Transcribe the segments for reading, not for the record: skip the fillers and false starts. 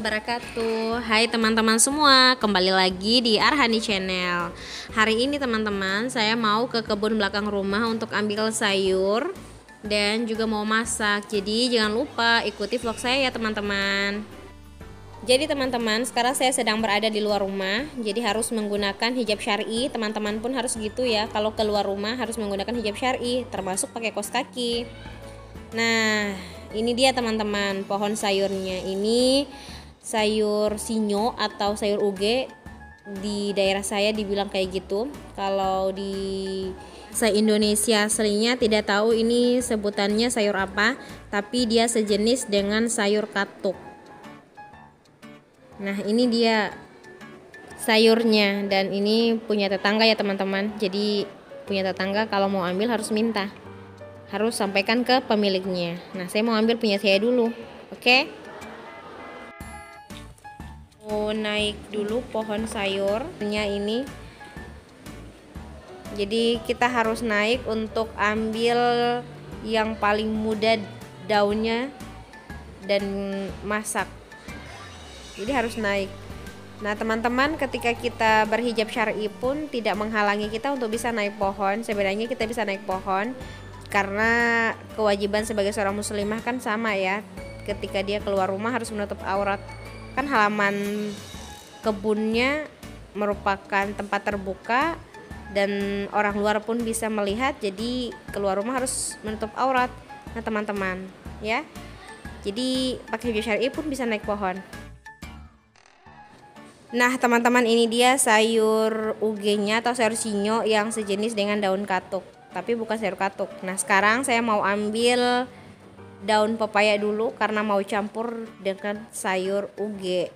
wabarakatuh. Hai teman-teman semua, kembali lagi di Arhani Channel. Hari ini teman-teman, saya mau ke kebun belakang rumah untuk ambil sayur dan juga mau masak. Jadi jangan lupa ikuti vlog saya ya teman-teman. Jadi teman-teman, sekarang saya sedang berada di luar rumah. Jadi harus menggunakan hijab syar'i. Teman-teman pun harus gitu ya. Kalau keluar rumah harus menggunakan hijab syar'i, termasuk pakai kaos kaki. Nah, ini dia teman-teman, pohon sayurnya. Ini sayur sinyo atau sayur uge, di daerah saya dibilang kayak gitu. Kalau di se-Indonesia aslinya tidak tahu ini sebutannya sayur apa, tapi dia sejenis dengan sayur katuk. Nah, ini dia sayurnya, dan ini punya tetangga ya teman-teman. Jadi punya tetangga kalau mau ambil harus minta, harus sampaikan ke pemiliknya. Nah, saya mau ambil punya saya dulu. Oke, mau naik dulu pohon sayurnya ini. Jadi kita harus naik untuk ambil yang paling muda daunnya dan masak. Jadi harus naik. Nah teman-teman, ketika kita berhijab syar'i pun tidak menghalangi kita untuk bisa naik pohon. Sebenarnya kita bisa naik pohon karena kewajiban sebagai seorang muslimah kan sama ya. Ketika dia keluar rumah harus menutup aurat. Kan halaman kebunnya merupakan tempat terbuka dan orang luar pun bisa melihat, jadi keluar rumah harus menutup aurat. Nah teman-teman ya, jadi pakai hijab syar'i pun bisa naik pohon. Nah teman-teman, ini dia sayur ugenya atau sayur sinyo yang sejenis dengan daun katuk, tapi bukan sayur katuk. Nah sekarang saya mau ambil daun pepaya dulu karena mau campur dengan sayur uge.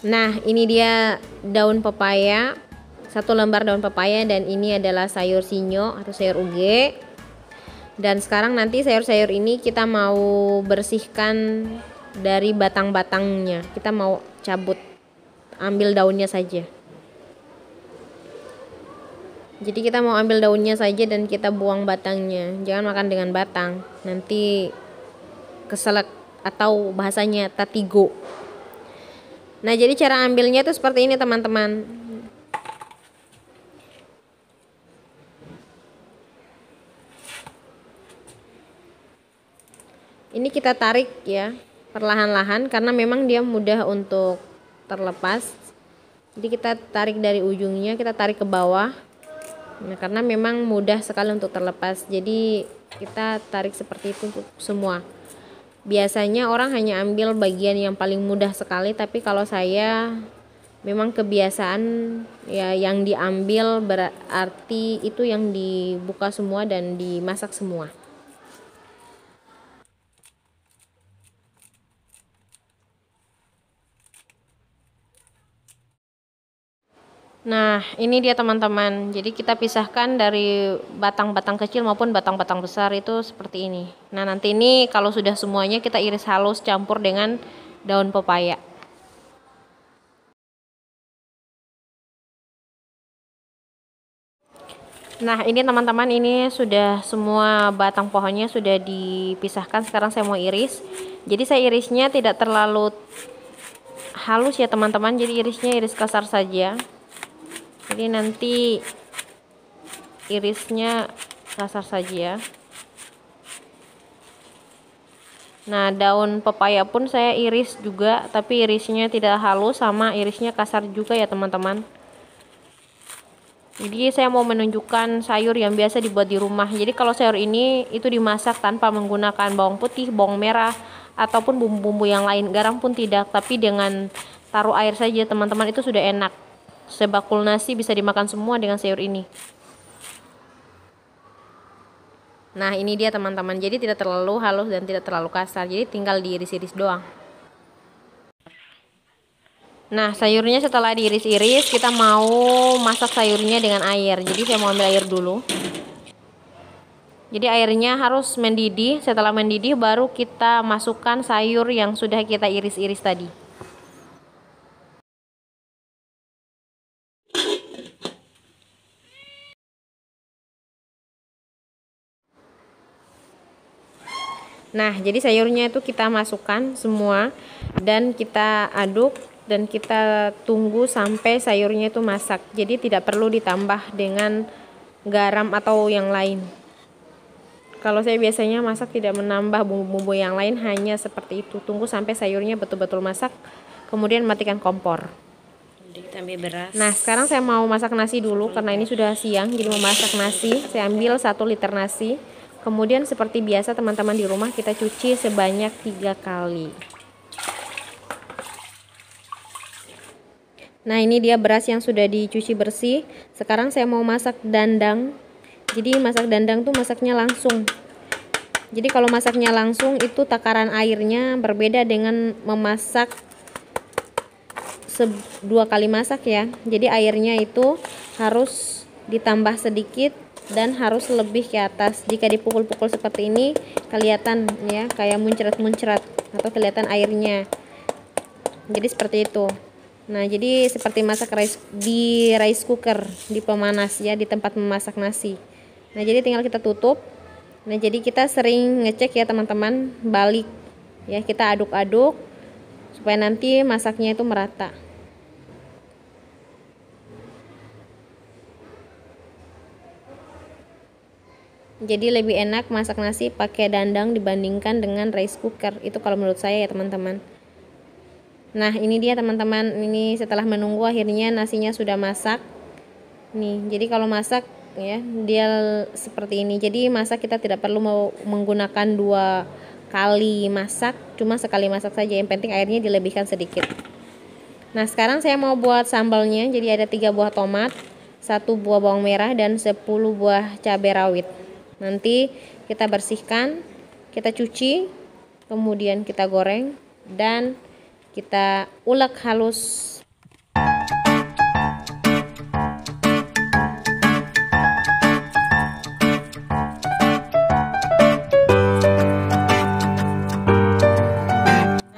Nah ini dia daun pepaya, satu lembar daun pepaya, dan ini adalah sayur sinyo atau sayur uge. Dan sekarang nanti sayur-sayur ini kita mau bersihkan dari batang-batangnya. Kita mau cabut, ambil daunnya saja. Jadi kita mau ambil daunnya saja dan kita buang batangnya. Jangan makan dengan batang, nanti keselak atau bahasanya tatigo. Nah jadi cara ambilnya itu seperti ini teman-teman. Ini kita tarik ya perlahan-lahan karena memang dia mudah untuk terlepas. Jadi kita tarik dari ujungnya, kita tarik ke bawah. Nah karena memang mudah sekali untuk terlepas, jadi kita tarik seperti itu untuk semua. Biasanya orang hanya ambil bagian yang paling mudah sekali, tapi kalau saya memang kebiasaan ya yang diambil berarti itu yang dibuka semua dan dimasak semua. Nah ini dia teman-teman, jadi kita pisahkan dari batang-batang kecil maupun batang-batang besar itu seperti ini. Nah nanti ini kalau sudah semuanya kita iris halus campur dengan daun pepaya. Nah ini teman-teman, ini sudah semua batang pohonnya sudah dipisahkan. Sekarang saya mau iris. Jadi saya irisnya tidak terlalu halus ya teman-teman, jadi irisnya iris kasar saja. Jadi nanti irisnya kasar saja. Nah daun pepaya pun saya iris juga, tapi irisnya tidak halus sama irisnya kasar juga ya teman-teman. Jadi saya mau menunjukkan sayur yang biasa dibuat di rumah. Jadi kalau sayur ini itu dimasak tanpa menggunakan bawang putih, bawang merah, ataupun bumbu-bumbu yang lain, garam pun tidak, tapi dengan taruh air saja teman-teman itu sudah enak. Sebakul nasi bisa dimakan semua dengan sayur ini. Nah ini dia teman-teman, jadi tidak terlalu halus dan tidak terlalu kasar, jadi tinggal diiris-iris doang. Nah sayurnya setelah diiris-iris, kita mau masak sayurnya dengan air. Jadi saya mau ambil air dulu. Jadi airnya harus mendidih, setelah mendidih baru kita masukkan sayur yang sudah kita iris-iris tadi. Nah, jadi sayurnya itu kita masukkan semua dan kita aduk dan kita tunggu sampai sayurnya itu masak. Jadi tidak perlu ditambah dengan garam atau yang lain. Kalau saya biasanya masak tidak menambah bumbu-bumbu yang lain, hanya seperti itu. Tunggu sampai sayurnya betul-betul masak, kemudian matikan kompor. Beras. Nah, sekarang saya mau masak nasi dulu karena ini sudah siang, jadi mau masak nasi. Saya ambil 1 liter nasi. Kemudian seperti biasa teman-teman di rumah kita cuci sebanyak 3 kali. Nah ini dia beras yang sudah dicuci bersih. Sekarang saya mau masak dandang. Jadi masak dandang tuh masaknya langsung. Jadi kalau masaknya langsung itu takaran airnya berbeda dengan memasak 2 kali masak ya. Jadi airnya itu harus ditambah sedikit dan harus lebih ke atas. Jika dipukul-pukul seperti ini kelihatan ya kayak muncrat-muncrat atau kelihatan airnya. Jadi seperti itu. Nah, jadi seperti masak di rice cooker, di pemanas ya, di tempat memasak nasi. Nah, jadi tinggal kita tutup. Nah, jadi kita sering ngecek ya teman-teman, balik ya, kita aduk-aduk supaya nanti masaknya itu merata. Jadi lebih enak masak nasi pakai dandang dibandingkan dengan rice cooker. Itu kalau menurut saya ya teman-teman. Nah ini dia teman-teman, ini setelah menunggu akhirnya nasinya sudah masak. Nih, jadi kalau masak ya dia seperti ini. Jadi masak kita tidak perlu mau menggunakan 2 kali masak, cuma sekali masak saja. Yang penting airnya dilebihkan sedikit. Nah sekarang saya mau buat sambalnya. Jadi ada 3 buah tomat, 1 buah bawang merah, dan 10 buah cabai rawit. Nanti kita bersihkan, kita cuci, kemudian kita goreng dan kita ulek halus.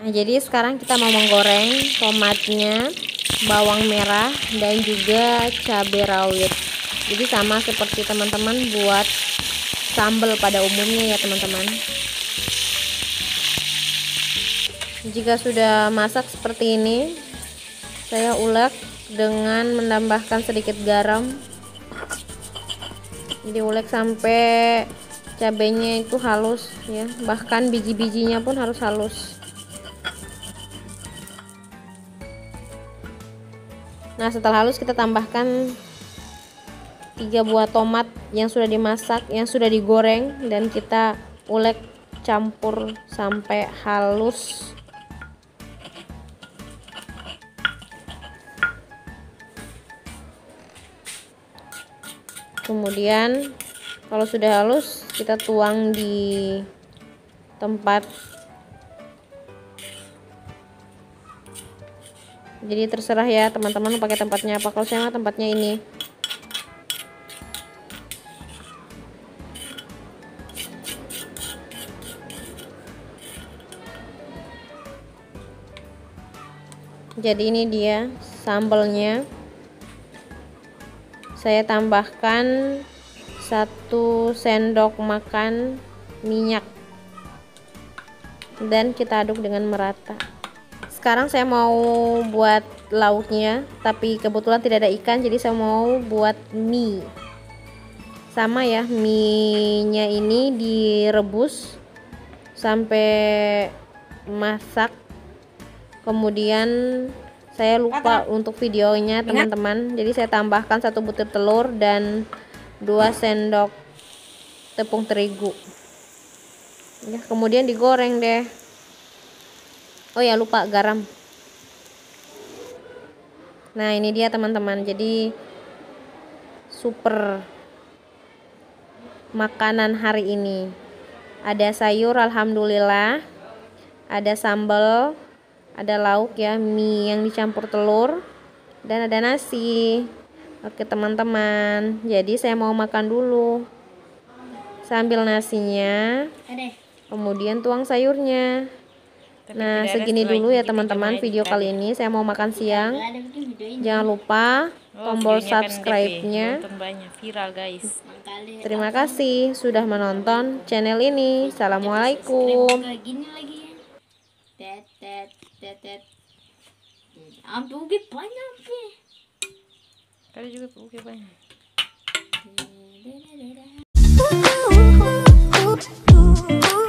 Nah, jadi sekarang kita mau menggoreng tomatnya, bawang merah, dan juga cabai rawit. Jadi sama seperti teman-teman buat sambal pada umumnya ya teman-teman. Jika sudah masak seperti ini, saya ulek dengan menambahkan sedikit garam. Jadi ulek sampai cabenya itu halus ya, bahkan biji-bijinya pun harus halus. Nah setelah halus kita tambahkan 3 buah tomat yang sudah dimasak, yang sudah digoreng, dan kita ulek campur sampai halus. Kemudian kalau sudah halus kita tuang di tempat. Jadi terserah ya teman-teman pakai tempatnya apa. Kalau saya mah tempatnya ini. Jadi ini dia sambalnya. Saya tambahkan 1 sendok makan minyak dan kita aduk dengan merata. Sekarang saya mau buat lauknya, tapi kebetulan tidak ada ikan, jadi saya mau buat mie. Sama ya, mie-nya ini direbus sampai masak. Kemudian saya lupa untuk videonya teman-teman, jadi saya tambahkan 1 butir telur dan 2 sendok tepung terigu ya, kemudian digoreng deh. Oh ya, lupa garam. Nah ini dia teman-teman, jadi super makanan hari ini. Ada sayur alhamdulillah, ada sambal, ada lauk ya, mie yang dicampur telur, dan ada nasi. Oke teman-teman, jadi saya mau makan dulu. Saya ambil nasinya, kemudian tuang sayurnya. Nah segini dulu ya teman-teman video kali ini. Saya mau makan siang. Jangan lupa tombol subscribe-nya. Viral guys. Terima kasih sudah menonton channel ini. Assalamualaikum. Kali juga banyak. Ooh, ooh, ooh, ooh.